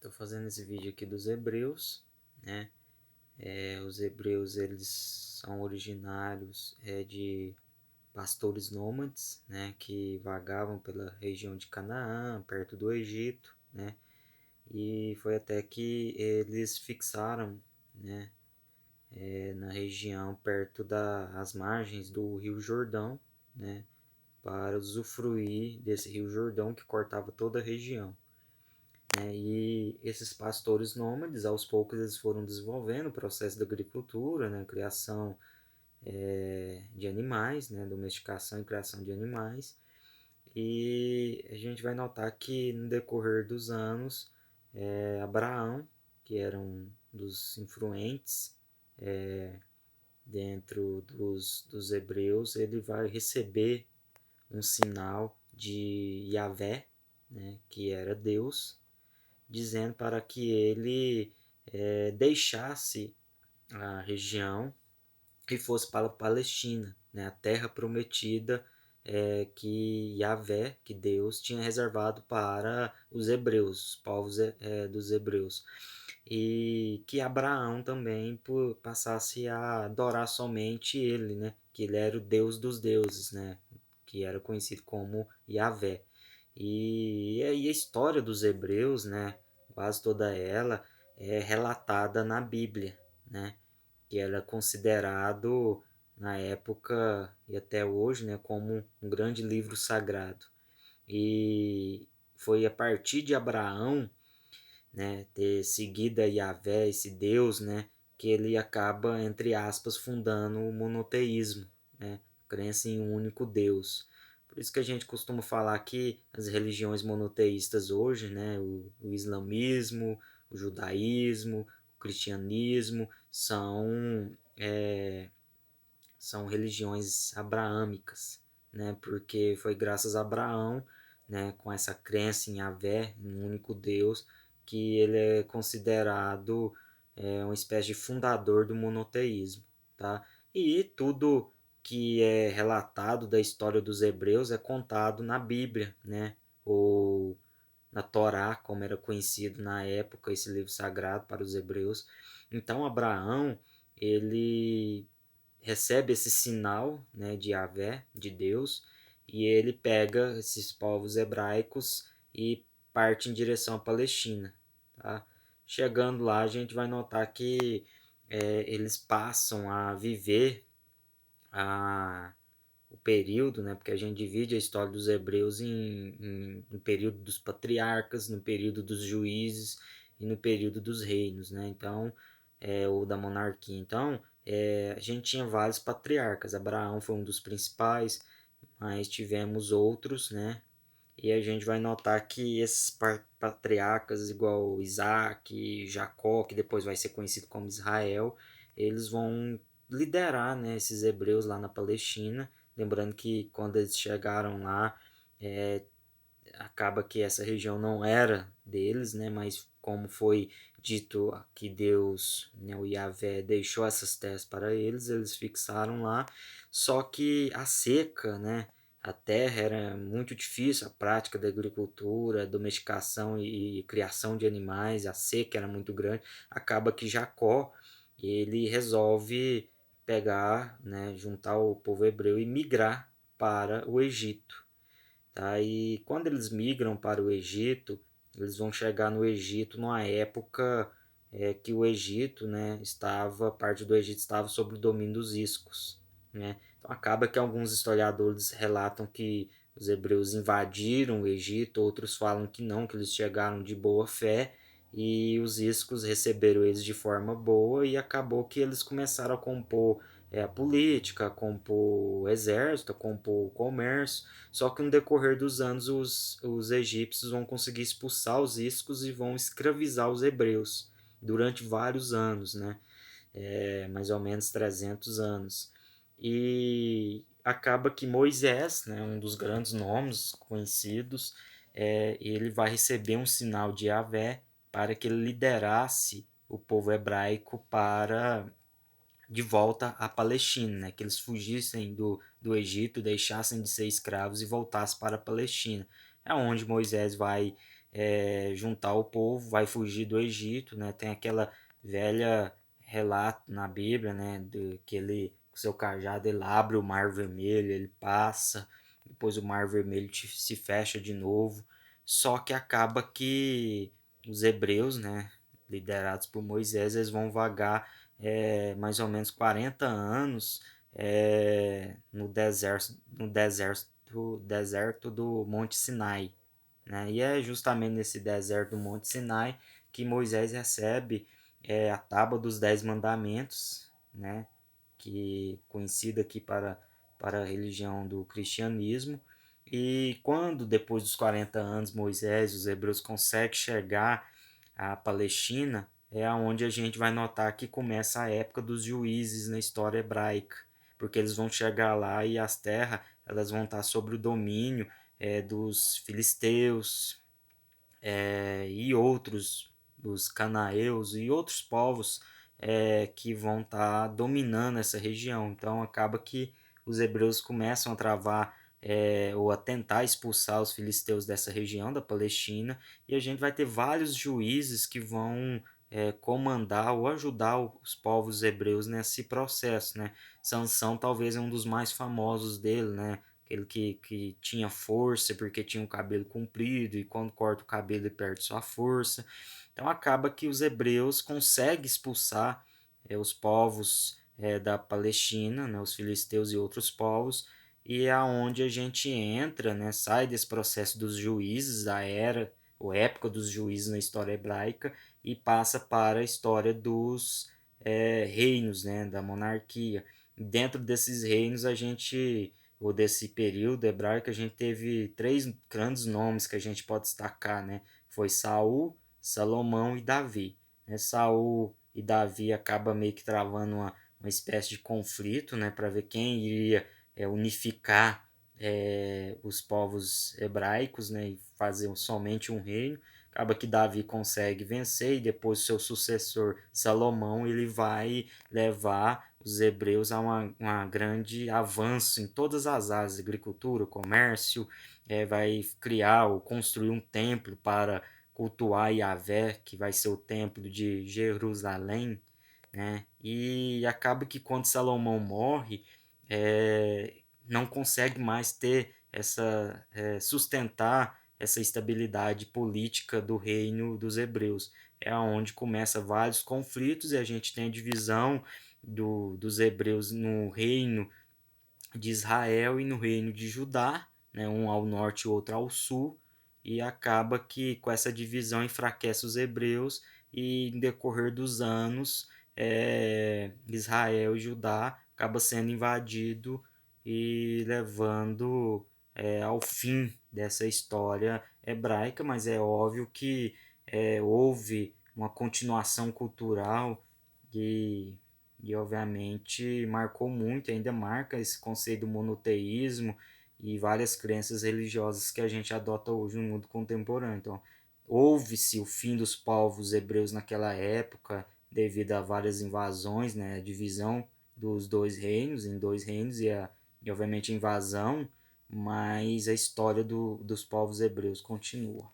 Estou fazendo esse vídeo aqui dos hebreus, né? Os hebreus, eles são originários de pastores nômades, né? Que vagavam pela região de Canaã, perto do Egito, né? E foi até que eles fixaram, né? Na região perto das margens do Rio Jordão, né? Para usufruir desse Rio Jordão que cortava toda a região. E esses pastores nômades, aos poucos, eles foram desenvolvendo o processo da agricultura, né, criação de animais, né, domesticação e criação de animais. E a gente vai notar que no decorrer dos anos, Abraão, que era um dos influentes dentro dos hebreus, ele vai receber um sinal de Yahvé, né, que era Deus, dizendo para que ele deixasse a região e fosse para a Palestina, né, a terra prometida que Yahvé, que Deus tinha reservado para os hebreus, os povos dos hebreus. E que Abraão também passasse a adorar somente ele, né, que ele era o Deus dos deuses, né, que era conhecido como Yahvé. E aí a história dos hebreus, né, quase toda ela é relatada na Bíblia, né, que era considerado na época e até hoje, né, como um grande livro sagrado. E foi a partir de Abraão, né, ter seguido a Yahvé, esse Deus, né, que ele acaba, entre aspas, fundando o monoteísmo, né, crença em um único Deus. Por isso que a gente costuma falar que as religiões monoteístas hoje, né, o islamismo, o judaísmo, o cristianismo, são religiões abraâmicas, né, porque foi graças a Abraão, né, com essa crença em Yahvé, em um único Deus, que ele é considerado uma espécie de fundador do monoteísmo, tá? E tudo que é relatado da história dos hebreus é contado na Bíblia, né? Ou na Torá, como era conhecido na época, esse livro sagrado para os hebreus. Então, Abraão, ele recebe esse sinal, né, de Yahvé, de Deus, e ele pega esses povos hebraicos e parte em direção à Palestina. Tá? Chegando lá, a gente vai notar que eles passam a viver a, o período, né, porque a gente divide a história dos hebreus no período dos patriarcas, no período dos juízes e no período dos reinos, né? Então, ou da monarquia. Então, a gente tinha vários patriarcas. Abraão foi um dos principais, mas tivemos outros, né? E a gente vai notar que esses patriarcas, igual Isaac, Jacó, que depois vai ser conhecido como Israel, eles vão liderar, né, esses hebreus lá na Palestina. Lembrando que quando eles chegaram lá, é, acaba que essa região não era deles, né, mas como foi dito que Deus, né, o Yahvé, deixou essas terras para eles, eles fixaram lá. Só que a seca, né, a terra era muito difícil, a prática da agricultura, domesticação e criação de animais, a seca era muito grande. Acaba que Jacó, ele resolve pegar, né, juntar o povo hebreu e migrar para o Egito. Tá? E quando eles migram para o Egito, eles vão chegar no Egito numa época que o Egito, né, parte do Egito estava sob o domínio dos iscos, né? Então acaba que alguns historiadores relatam que os hebreus invadiram o Egito, outros falam que não, que eles chegaram de boa fé e os iscos receberam eles de forma boa e acabou que eles começaram a compor a política, a compor o exército, a compor o comércio. Só que no decorrer dos anos os egípcios vão conseguir expulsar os iscos e vão escravizar os hebreus durante vários anos, né? Mais ou menos 300 anos. E acaba que Moisés, né, um dos grandes nomes conhecidos, ele vai receber um sinal de Yahvé para que ele liderasse o povo hebraico para de volta à Palestina, né? Que eles fugissem do Egito, deixassem de ser escravos e voltassem para a Palestina. É onde Moisés vai juntar o povo, vai fugir do Egito, né? Tem aquela velha relato na Bíblia, né? De que ele, com seu cajado, ele abre o Mar Vermelho, ele passa, depois o Mar Vermelho se fecha de novo. Só que acaba que os hebreus, né? Liderados por Moisés, eles vão vagar mais ou menos 40 anos no deserto do Monte Sinai, né? E é justamente nesse deserto do Monte Sinai que Moisés recebe a tábua dos 10 mandamentos, né? Que conhecida aqui para a religião do cristianismo. E quando, depois dos 40 anos, Moisés, os hebreus conseguem chegar à Palestina, é aonde a gente vai notar que começa a época dos juízes na história hebraica, porque eles vão chegar lá e as terras elas vão estar sob o domínio dos filisteus, e outros, dos cananeus e outros povos que vão estar dominando essa região. Então acaba que os hebreus começam a travar ou a tentar expulsar os filisteus dessa região da Palestina, e a gente vai ter vários juízes que vão comandar ou ajudar os povos hebreus nesse processo, né? Sansão talvez é um dos mais famosos dele, né? Aquele que tinha força porque tinha o cabelo comprido, e quando corta o cabelo ele perde sua força. Então acaba que os hebreus conseguem expulsar os povos da Palestina, né, os filisteus e outros povos, e é aonde a gente entra, né, sai desse processo dos juízes, da era ou época dos juízes na história hebraica, e passa para a história dos reinos, né, da monarquia. Dentro desses reinos a gente ou desse período hebraico, a gente teve três grandes nomes que a gente pode destacar, né? Foi Saul, Salomão e Davi. Saul e Davi acaba meio que travando uma espécie de conflito, né? Para ver quem iria unificar os povos hebraicos, né? E fazer somente um reino. Acaba que Davi consegue vencer, e depois seu sucessor Salomão ele vai levar os hebreus a uma grande avanço em todas as áreas, agricultura, comércio, vai criar ou construir um templo para cultuar Yahvé, que vai ser o templo de Jerusalém, né? E acaba que quando Salomão morre, não consegue mais ter sustentar essa estabilidade política do reino dos hebreus. É onde começa vários conflitos, e a gente tem a divisão dos hebreus no reino de Israel e no reino de Judá, né, um ao norte e outro ao sul, e acaba que com essa divisão enfraquece os hebreus, e em decorrer dos anos Israel e Judá acaba sendo invadido e levando ao fim dessa história hebraica, mas é óbvio que houve uma continuação cultural e obviamente marcou muito, ainda marca esse conceito do monoteísmo e várias crenças religiosas que a gente adota hoje no mundo contemporâneo. Então, houve-se o fim dos povos hebreus naquela época devido a várias invasões, né, a divisão dos dois reinos em dois reinos, e obviamente a invasão, mas a história dos povos hebreus continua.